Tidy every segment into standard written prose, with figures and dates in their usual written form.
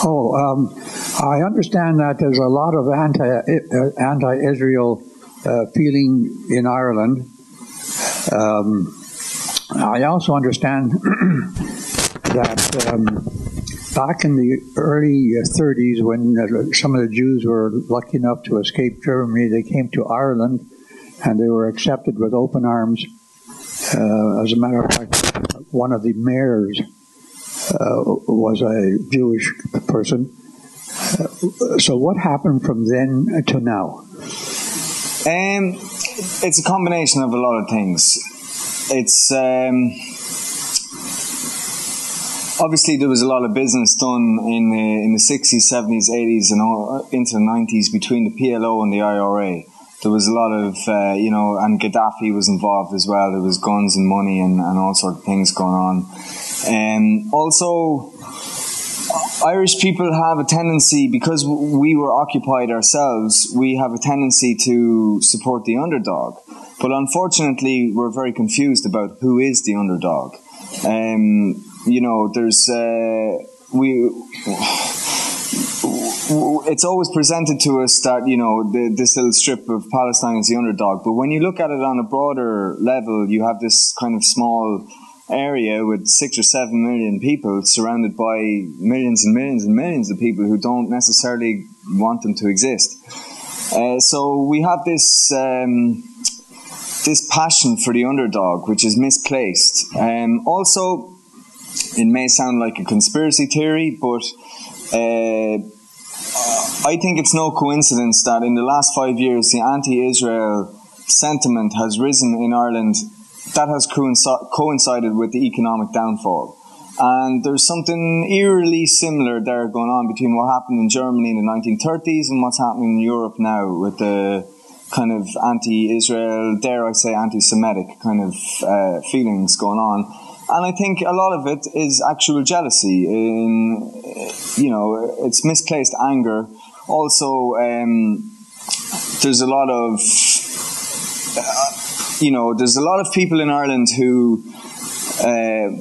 I understand that there's a lot of anti-Israel feeling in Ireland. I also understand that back in the early 30s, when some of the Jews were lucky enough to escape Germany, they came to Ireland and they were accepted with open arms. As a matter of fact, one of the mayors was a Jewish person. So what happened from then to now? It's a combination of a lot of things. It's obviously there was a lot of business done in the 60s, 70s, 80s, and into the 90s between the PLO and the IRA. There was a lot of, and Gaddafi was involved as well. There was guns and money and all sorts of things going on. Also, Irish people have a tendency, because we were occupied ourselves, we have a tendency to support the underdog. But unfortunately, we're very confused about who is the underdog. It's always presented to us that, this little strip of Palestine is the underdog. But when you look at it on a broader level, you have this kind of small area with 6 or 7 million people surrounded by millions and millions and millions of people who don't necessarily want them to exist. So we have this passion for the underdog, which is misplaced. Also, it may sound like a conspiracy theory, but I think it's no coincidence that in the last 5 years, the anti-Israel sentiment has risen in Ireland. That has coincided with the economic downfall. And there's something eerily similar there going on between what happened in Germany in the 1930s and what's happening in Europe now with the kind of anti-Israel, dare I say anti-Semitic kind of feelings going on. And I think a lot of it is actual jealousy. It's misplaced anger. Also, there's a lot of, there's a lot of people in Ireland who,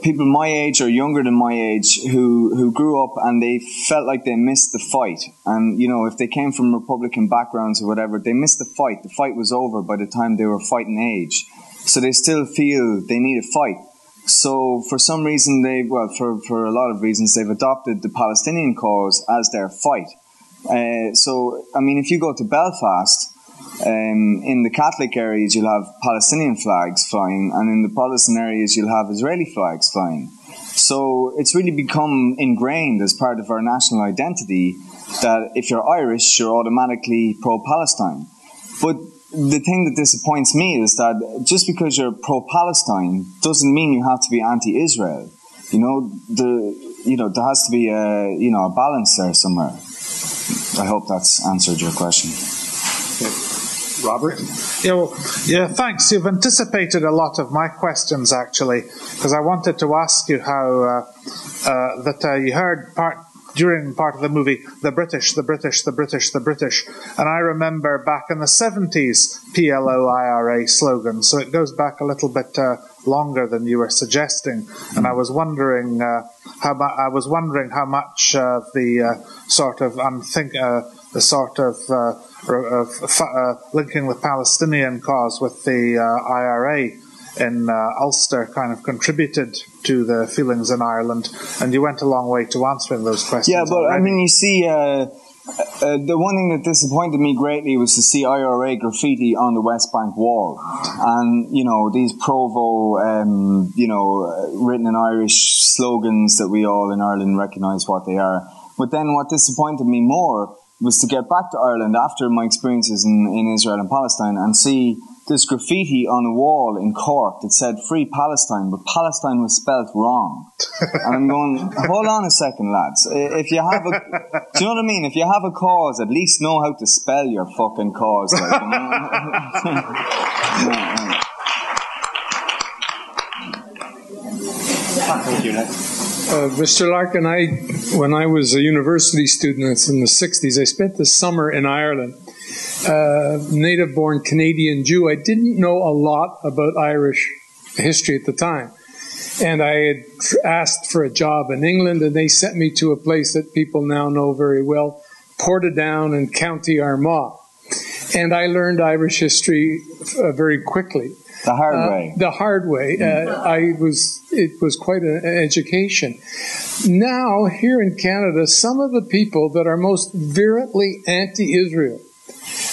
people my age or younger than my age, who grew up and they felt like they missed the fight. And, if they came from Republican backgrounds or whatever, they missed the fight. The fight was over by the time they were fighting age. So they still feel they need a fight. So for some reason, for a lot of reasons, they've adopted the Palestinian cause as their fight. If you go to Belfast, in the Catholic areas, you'll have Palestinian flags flying, and in the Protestant areas, you'll have Israeli flags flying. So it's really become ingrained as part of our national identity that if you're Irish, you're automatically pro-Palestine. But the thing that disappoints me is that just because you're pro-Palestine doesn't mean you have to be anti-Israel. There has to be a balance there somewhere. I hope that's answered your question. Robert? Yeah, thanks. You've anticipated a lot of my questions, actually, because I wanted to ask you how you heard during part of the movie, the British, the British, the British, the British. And I remember back in the 70s, PLO, IRA slogan. So it goes back a little bit longer than you were suggesting. And I was wondering how much the linking the Palestinian cause with the IRA in Ulster kind of contributed to the feelings in Ireland, and you went a long way to answering those questions. Yeah, but already. you see, the one thing that disappointed me greatly was to see IRA graffiti on the West Bank wall, and these Provo, written in Irish slogans that we all in Ireland recognise what they are. But then what disappointed me more was to get back to Ireland after my experiences in Israel and Palestine and see this graffiti on a wall in Cork that said Free Palestine, but Palestine was spelt wrong. And I'm going, hold on a second, lads. If you have do you know what I mean? If you have a cause, at least know how to spell your fucking cause. Thank you, Nick. Mr. Larkin, when I was a university student in the 60s, I spent the summer in Ireland. Native-born Canadian Jew. I didn't know a lot about Irish history at the time. And I had asked for a job in England, and they sent me to a place that people now know very well, Portadown in County Armagh. And I learned Irish history very quickly. The hard way. The hard way. It was quite an education. Now, here in Canada, some of the people that are most virulently anti-Israel,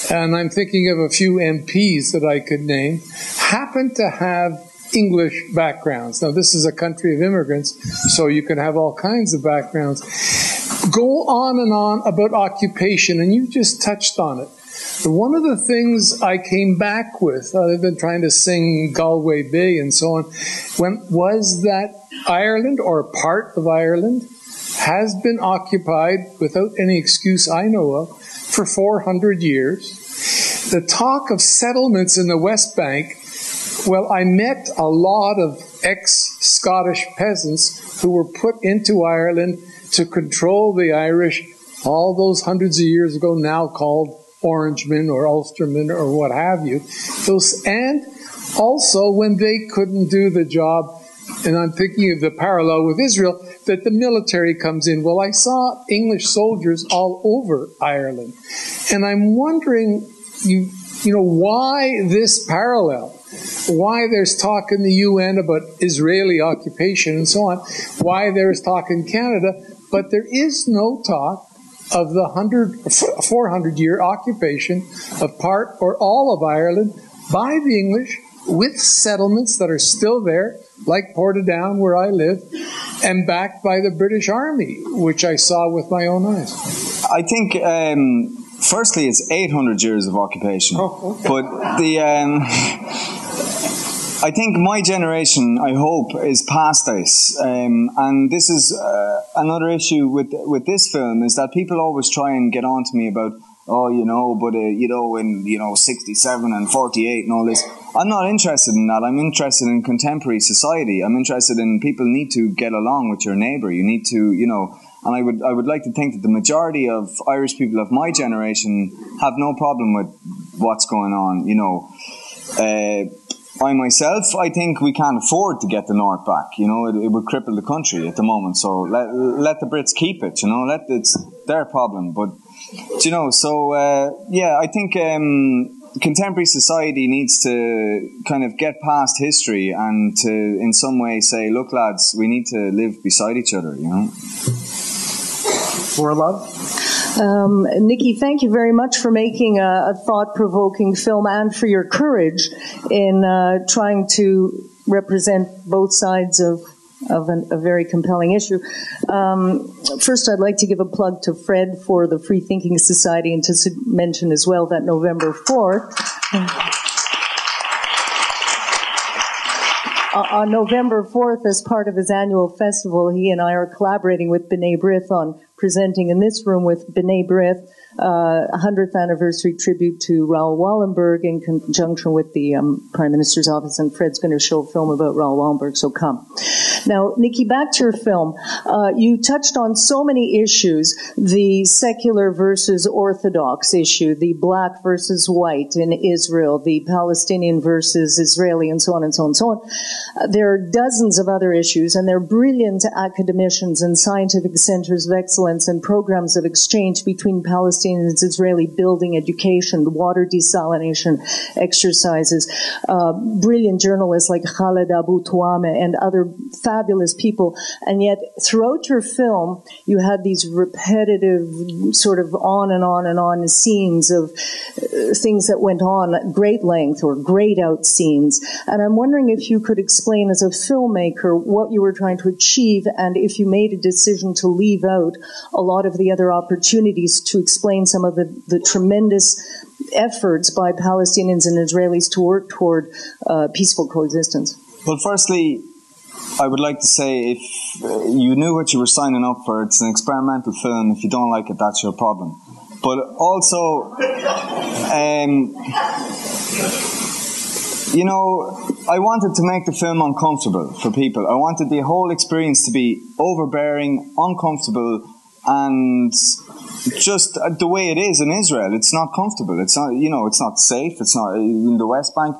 and I'm thinking of a few MPs that I could name, happen to have English backgrounds. Now, this is a country of immigrants, so you can have all kinds of backgrounds. Go on and on about occupation, and you just touched on it. One of the things I came back with, other than trying to sing Galway Bay and so on, was that Ireland, or part of Ireland, has been occupied, without any excuse I know of, for 400 years. The talk of settlements in the West Bank, well, I met a lot of ex-Scottish peasants who were put into Ireland to control the Irish all those hundreds of years ago, now called Orangemen or Ulstermen or what have you. And also when they couldn't do the job, and I'm thinking of the parallel with Israel, that the military comes in. Well, I saw English soldiers all over Ireland. And I'm wondering, you know, why this parallel? Why there's talk in the UN about Israeli occupation and so on, why there's talk in Canada, but there is no talk of the 400-year occupation of part or all of Ireland by the English, with settlements that are still there, like Portadown, where I live, and backed by the British Army, which I saw with my own eyes. I think, firstly, it's 800 years of occupation. Oh, okay. But I think my generation, I hope, is past this. And this is another issue with this film, is that people always try and get on to me about, oh, you know, but, you know, in, you know, 67 and 48 and all this. I'm not interested in that. I'm interested in contemporary society. I'm interested in people need to get along with your neighbour. You need to, you know, and I would like to think that the majority of Irish people of my generation have no problem with what's going on, you know. I myself, I think we can't afford to get the North back. You know, it would cripple the country at the moment. So let the Brits keep it. You know, it's their problem. But you know, so yeah, I think contemporary society needs to kind of get past history and to, in some way, say, look, lads, we need to live beside each other. You know. For love. Nicky, thank you very much for making a thought-provoking film and for your courage in trying to represent both sides of a very compelling issue. First, I'd like to give a plug to Fred for the Free Thinking Society, and to mention as well that November 4th, on November 4th, as part of his annual festival, he and I are collaborating with B'nai B'rith on presenting in this room with B'nai B'rith 100th anniversary tribute to Raoul Wallenberg in conjunction with the Prime Minister's office, and Fred's going to show a film about Raoul Wallenberg, so come. Now, Nicky, back to your film. You touched on so many issues: the secular versus Orthodox issue, the black versus white in Israel, the Palestinian versus Israeli, and so on and so on and so on. There are dozens of other issues, and they're brilliant academicians and scientific centers of excellence and programs of exchange between Palestinians and Israeli, building education, water desalination exercises, brilliant journalists like Khaled Abu Tuame and other fabulous people. And yet, throughout your film, you had these repetitive sort of on and on and on scenes of things that went on at great length, or grayed out scenes. And I'm wondering if you could explain, as a filmmaker, what you were trying to achieve, and if you made a decision to leave out a lot of the other opportunities to explain some of the tremendous efforts by Palestinians and Israelis to work toward peaceful coexistence. Well, firstly, I would like to say, if you knew what you were signing up for, it's an experimental film. If you don't like it, that's your problem. But also, you know, I wanted to make the film uncomfortable for people. I wanted the whole experience to be overbearing, uncomfortable, and just the way it is in Israel. It's not comfortable. It's not, you know, it's not safe. It's not in the West Bank.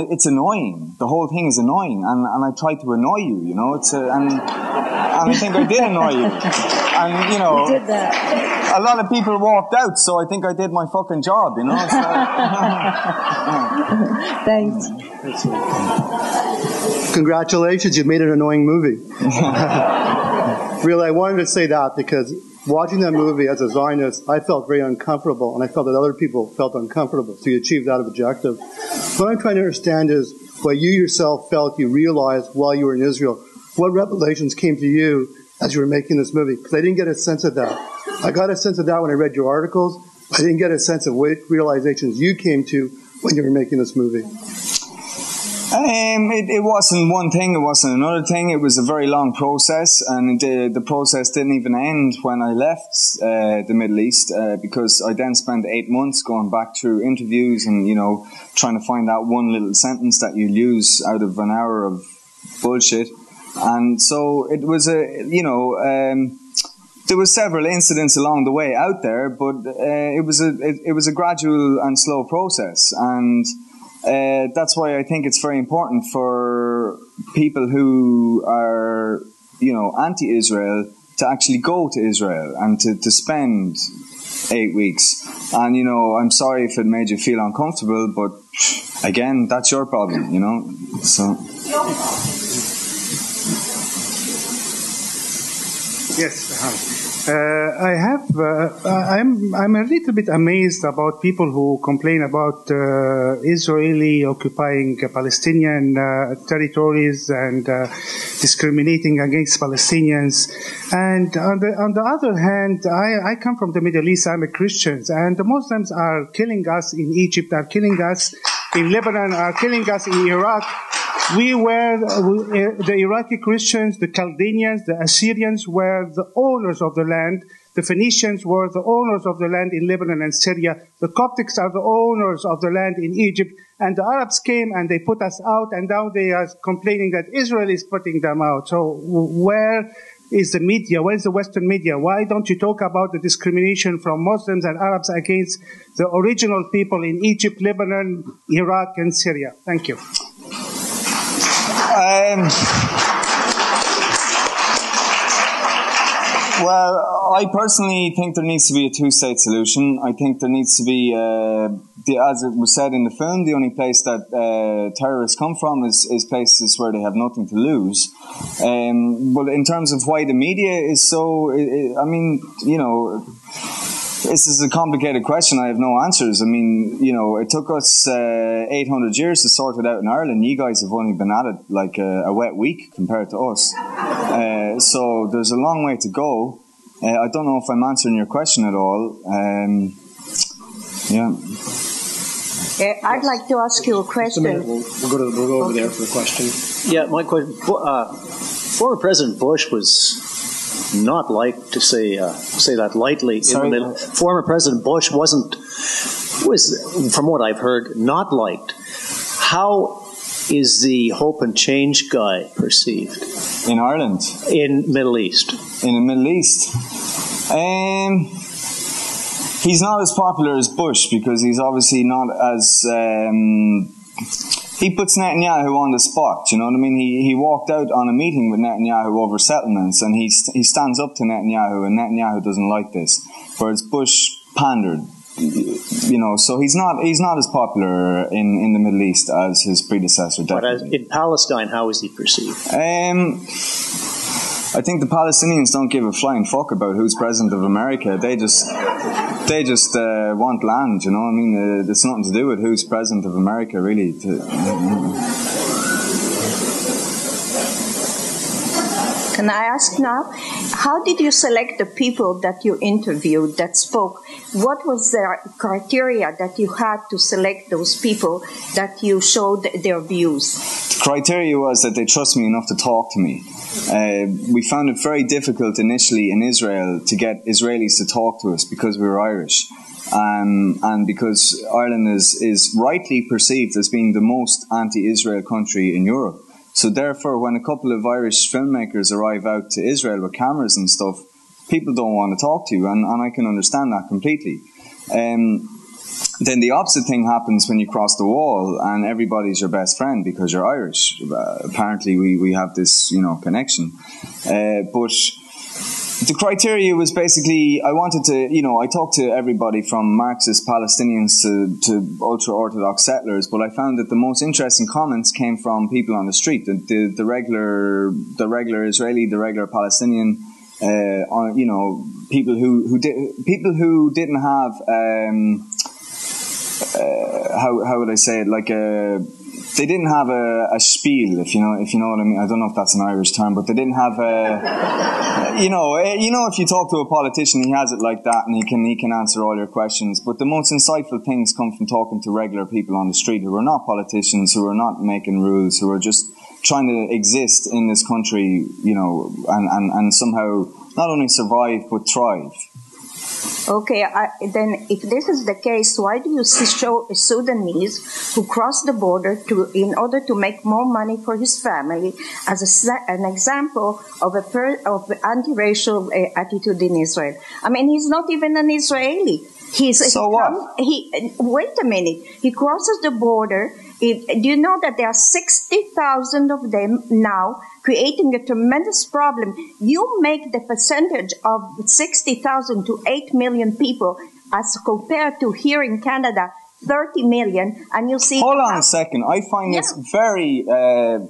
it's annoying. The whole thing is annoying, and I try to annoy you, you know. And I think I did annoy you, and you know, you did that. A lot of people walked out, so I think I did my fucking job, you know. So, Thanks. Congratulations, you made an annoying movie. Really, I wanted to say that because watching that movie as a Zionist, I felt very uncomfortable, and I felt that other people felt uncomfortable. So you achieved that objective. What I'm trying to understand is what you yourself felt you realized while you were in Israel. What revelations came to you as you were making this movie? Because I didn't get a sense of that. I got a sense of that when I read your articles. I didn't get a sense of what realizations you came to when you were making this movie. It wasn't one thing, it wasn't another thing. It was a very long process, and the process didn't even end when I left the Middle East, because I then spent 8 months going back through interviews and, you know, trying to find that one little sentence that you'll use out of an hour of bullshit. And so it was there was several incidents along the way out there, but it was a gradual and slow process, and that's why I think it's very important for people who are, you know, anti-Israel to actually go to Israel and to spend 8 weeks. And, you know, I'm sorry if it made you feel uncomfortable, but again, that's your problem, you know. So. Yes, I'm a little bit amazed about people who complain about Israeli occupying Palestinian territories and discriminating against Palestinians. And on the other hand, I come from the Middle East. I'm a Christian, and the Muslims are killing us in Egypt, are killing us in Lebanon, are killing us in Iraq. We were, the Iraqi Christians, the Chaldeans, the Assyrians were the owners of the land. The Phoenicians were the owners of the land in Lebanon and Syria. The Coptics are the owners of the land in Egypt. And the Arabs came and they put us out, and now they are complaining that Israel is putting them out. So where is the media? Where is the Western media? Why don't you talk about the discrimination from Muslims and Arabs against the original people in Egypt, Lebanon, Iraq, and Syria? Thank you. Well, I personally think there needs to be a two-state solution. I think there needs to be, as it was said in the film, the only place that terrorists come from is places where they have nothing to lose. But in terms of why the media is so, I mean, you know, this is a complicated question. I have no answers. I mean, you know, it took us 800 years to sort it out in Ireland. You guys have only been at it like a wet week compared to us. So there's a long way to go. I don't know if I'm answering your question at all. Yeah. I'd like to ask you a question. We'll go over there for a question. Yeah, my question. Former President Bush was not liked, to say that lightly. Former President Bush was, from what I've heard, not liked. How is the Hope and Change guy perceived? In Ireland? In Middle East. In the Middle East? He's not as popular as Bush because he's obviously not as... he puts Netanyahu on the spot, you know what I mean? He walked out on a meeting with Netanyahu over settlements, and he stands up to Netanyahu, and Netanyahu doesn't like this. Whereas Bush pandered, you know, so he's not as popular in the Middle East as his predecessor. Definitely. But in Palestine, how is he perceived? I think the Palestinians don't give a flying fuck about who's president of America. They just want land, you know. I mean, it's nothing to do with who's president of America, really. Can I ask now, how did you select the people that you interviewed that spoke? What was the criteria that you had to select those people that you showed their views? The criteria was that they trust me enough to talk to me. We found it very difficult initially in Israel to get Israelis to talk to us because we were Irish. And because Ireland is rightly perceived as being the most anti-Israel country in Europe. So therefore, when a couple of Irish filmmakers arrive out to Israel with cameras and stuff, people don't want to talk to you, and I can understand that completely. then the opposite thing happens when you cross the wall and everybody's your best friend because you're Irish. Apparently we have this, connection. But the criteria was basically, I wanted to, I talked to everybody from Marxist Palestinians to ultra-Orthodox settlers, but I found that the most interesting comments came from people on the street, the regular Israeli, the regular Palestinian, people who didn't have, how would I say it, they didn't have a spiel, if you know what I mean. I don't know if that's an Irish term, but they didn't have if you talk to a politician, he has it like that, and he can answer all your questions. But the most insightful things come from talking to regular people on the street who are not politicians, who are not making rules, who are just trying to exist in this country, and somehow not only survive but thrive. Okay, then if this is the case, why do you show a Sudanese who crossed the border in order to make more money for his family as an example of anti-racial attitude in Israel? I mean, he's not even an Israeli. Wait a minute. He crosses the border. Do you know that there are 60,000 of them now, creating a tremendous problem? You make the percentage of 60,000 to 8 million people as compared to here in Canada, 30 million, and you see... Hold on a second. I find this very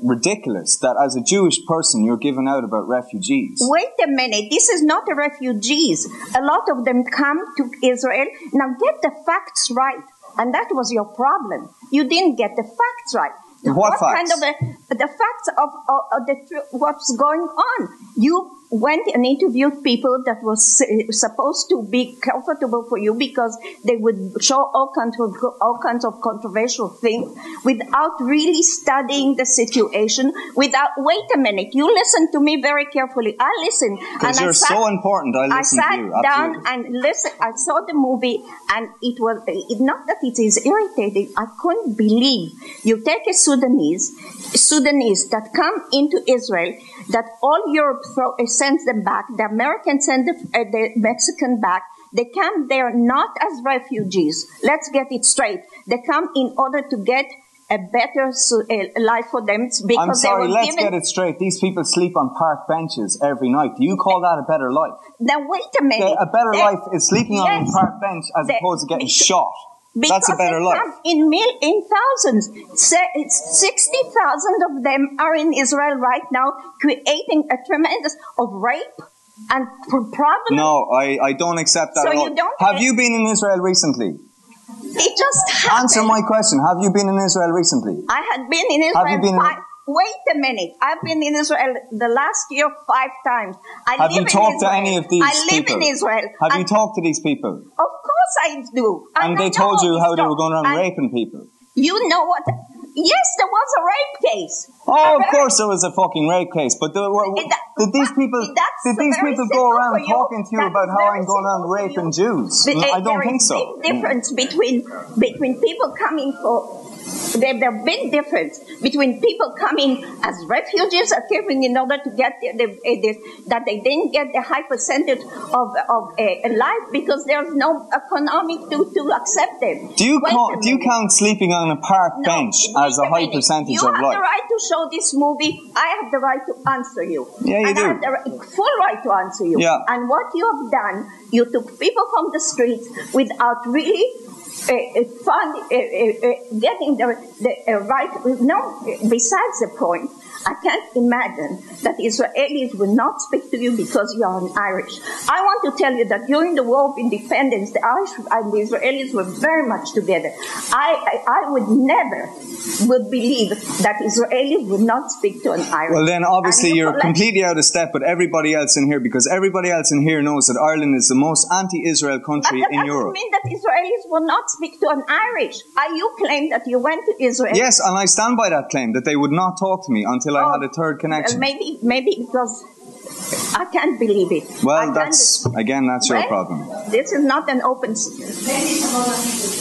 ridiculous that as a Jewish person you're giving out about refugees. Wait a minute. This is not the refugees. A lot of them come to Israel. Now get the facts right. And that was your problem. You didn't get the facts right. What facts? The facts of what's going on. You went and interviewed people that was supposed to be comfortable for you because they would show all kinds of controversial things without really studying the situation. Wait a minute. You listen to me very carefully. I listened. Because you're so important. I listened to you. I sat down and listened. I saw the movie, and it was not that it is irritating. I couldn't believe you take a Sudanese that come into Israel, that all Europe sends them back, the Americans send the Mexican back. They come there not as refugees. Let's get it straight. They come in order to get a better life for them. Because I'm sorry, let's get it straight. These people sleep on park benches every night. Do you call that a better life? Now wait a minute. A better life is sleeping on a park bench as opposed to getting shot. That's a better life. In thousands, 60,000 of them are in Israel right now, creating a tremendous of rape and problem. No, I don't accept that. So at all. You don't. Have you been in Israel recently? It just happened. Answer my question. Have you been in Israel recently? I had been in Israel. Have you been Wait a minute. I've been in Israel the last year 5 times. Have you talked to any of these people? I live in Israel. Have you talked to these people? Of course I do. And they told you how they were going around raping people? You know what? Yes, there was a rape case. Oh, of course there was a fucking rape case. But did these people go around talking to you about how I'm going around raping Jews? I don't think so. There is a big difference between people coming for... There's a big difference between people coming as refugees or coming in order to get that they didn't get the high percentage of life because there's no economic to accept them. Do you count sleeping on a park bench as a high percentage of life? You have the right to show this movie. I have the right to answer you. Yeah, you do. I have the full right to answer you. Yeah. And what you have done, you took people from the streets without really getting the right. No, besides the point, I can't imagine that Israelis will not speak to you because you are an Irish. I want to tell you that during the War of Independence, the Irish and the Israelis were very much together. I would never believe that Israelis would not speak to an Irish. Well, then obviously you're completely out of step with everybody else in here because everybody else in here knows that Ireland is the most anti-Israel country in Europe. That doesn't mean that Israelis will not speak to an Irish. You claim that you went to Israel. Yes, and I stand by that claim that they would not talk to me until I had a third connection. Maybe because I can't believe it. Well, that's your problem. This is not an open...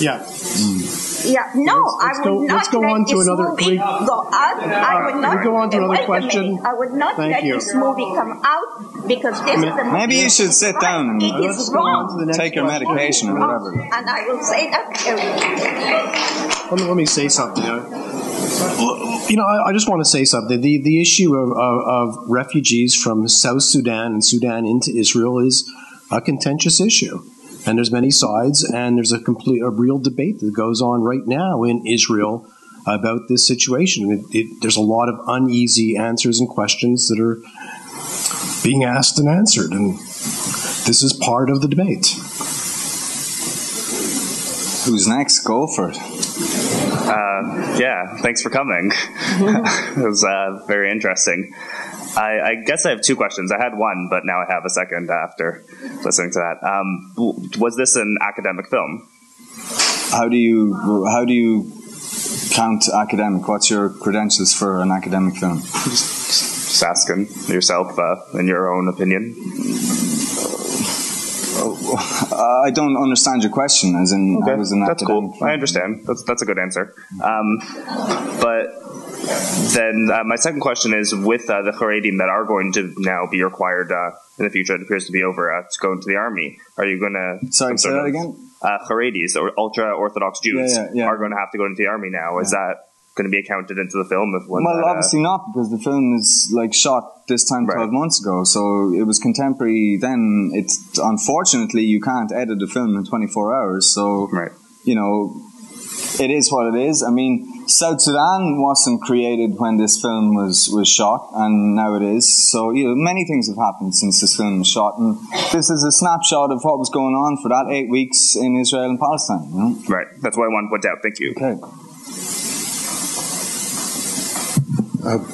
Yeah. Yeah, no, I would not let's go let on to this another movie go out. I would not. We go on to another wait a question. minute. I would not Thank let you. this movie come out because this is a movie. Maybe you should sit down and It is wrong. take your medication or whatever. And I will say that. Let me say something. I just want to say something. The issue of refugees from South Sudan and Sudan into Israel is a contentious issue. And there's many sides, and there's a real debate that goes on right now in Israel about this situation. There's a lot of uneasy answers and questions that are being asked and answered, and this is part of the debate. Who's next? Go for it. Yeah, thanks for coming. It was very interesting. I guess I have two questions. I had one, but now I have a second after listening to that. Was this an academic film? How do you count academic? What's your credentials for an academic film? Just asking yourself in your own opinion. I don't understand your question. As in, okay, I was an that's academic cool. film. I understand. That's a good answer. But then my second question is, with the Haredim that are going to now be required in the future, it appears to be over, to go into the army. Are you going to... Sorry, say that again? Haredis, or ultra-Orthodox Jews, are going to have to go into the army now. Is that going to be accounted into the film? Obviously not, because the film is shot this time 12 months ago, so it was contemporary then. It's unfortunately you can't edit a film in 24 hours, so it is what it is. I mean, South Sudan wasn't created when this film was shot, and now it is. So many things have happened since this film was shot, and this is a snapshot of what was going on for that 8 weeks in Israel and Palestine. Right. That's why I wanted to point out. Thank you. Okay.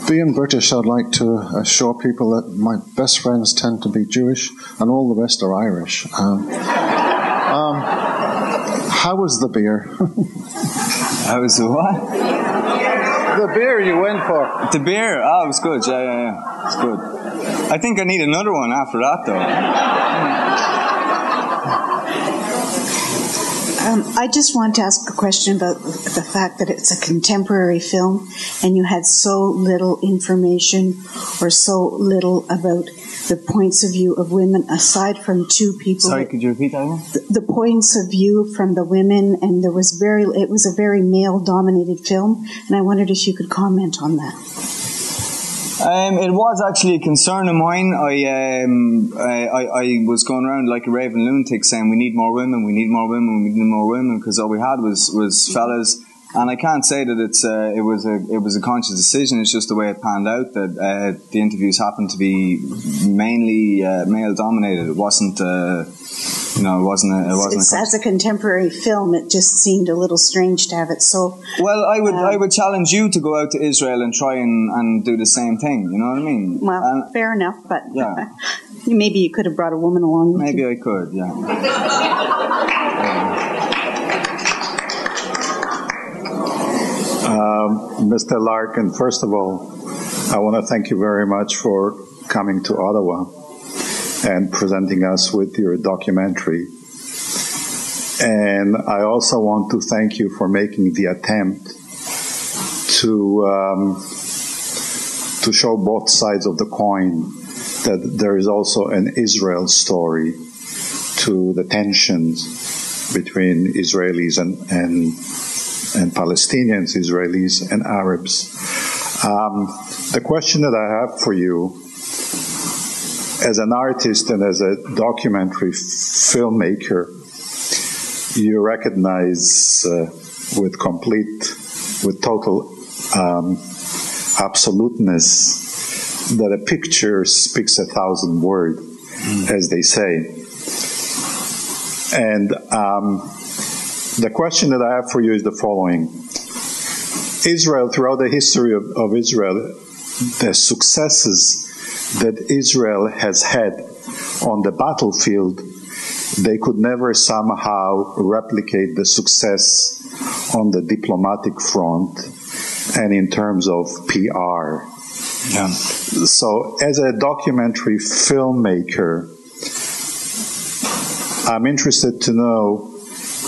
Being British, I'd like to assure people that my best friends tend to be Jewish and all the rest are Irish. How was the beer? How was the what? The beer you went for. The beer? Oh, it was good. Yeah. It's good. I think I need another one after that, though. I just want to ask a question about the fact that it's a contemporary film and you had so little information or so little about the points of view of women aside from two people. Sorry, could you repeat that again? The points of view from the women, and it was a very male-dominated film, and I wondered if you could comment on that. It was actually a concern of mine. I was going around like a raving lunatic saying we need more women, because all we had was fellas. And I can't say that it was a conscious decision. It's just the way it panned out that the interviews happened to be mainly male dominated. It wasn't. As a contemporary film, it just seemed a little strange to have it so. Well, I would challenge you to go out to Israel and try and do the same thing. You know what I mean? Well, fair enough, but yeah. Maybe you could have brought a woman along with Maybe you. I could, yeah. Mr. Larkin, first of all, I want to thank you very much for coming to Ottawa and presenting us with your documentary. And I also want to thank you for making the attempt to show both sides of the coin, that there is also an Israel story to the tensions between Israelis and Palestinians, Israelis and Arabs. The question that I have for you, as an artist and as a documentary filmmaker, you recognize with total absoluteness that a picture speaks 1,000 words, as they say. And the question that I have for you is the following. Israel, throughout the history of Israel, the successes that Israel has had on the battlefield, they could never somehow replicate the success on the diplomatic front and in terms of PR. Yeah. So as a documentary filmmaker, I'm interested to know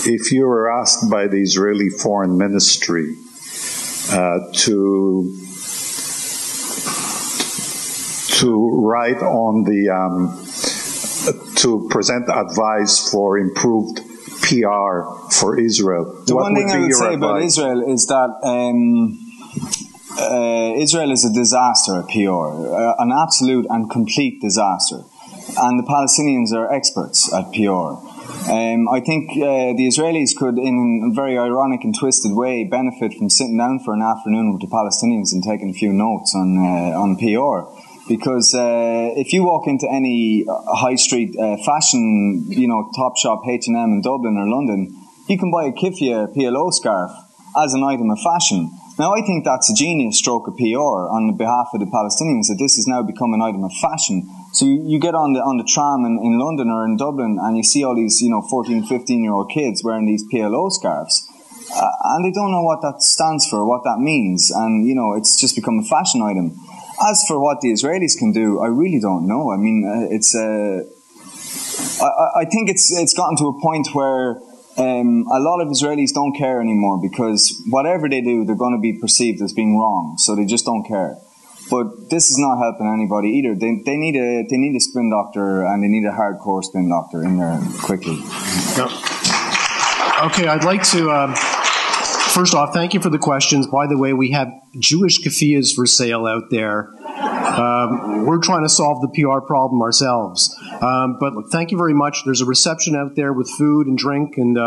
if you were asked by the Israeli Foreign Ministry to write on the to present advice for improved PR for Israel. The one thing I would say about Israel is that Israel is a disaster at PR, an absolute and complete disaster. And the Palestinians are experts at PR. I think the Israelis could, in a very ironic and twisted way, benefit from sitting down for an afternoon with the Palestinians and taking a few notes on PR. Because if you walk into any high street fashion, top shop, H&M in Dublin or London, you can buy a Kifia PLO scarf as an item of fashion. Now, I think that's a genius stroke of PR on behalf of the Palestinians, that this has now become an item of fashion. So you get on the tram in London or in Dublin and you see all these 14, 15-year-old kids wearing these PLO scarves. And they don't know what that stands for, what that means. And, it's just become a fashion item. As for what the Israelis can do, I really don't know. I mean, I think it's gotten to a point where a lot of Israelis don't care anymore, because whatever they do, they're going to be perceived as being wrong. So they just don't care. But this is not helping anybody either. They need a spin doctor, and they need a hardcore spin doctor in there quickly. Yep. Okay, I'd like to. First off, thank you for the questions. By the way, we have Jewish keffiyehs for sale out there. We're trying to solve the PR problem ourselves. But look, thank you very much. There's a reception out there with food and drink, and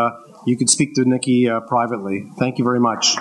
you can speak to Nicky privately. Thank you very much.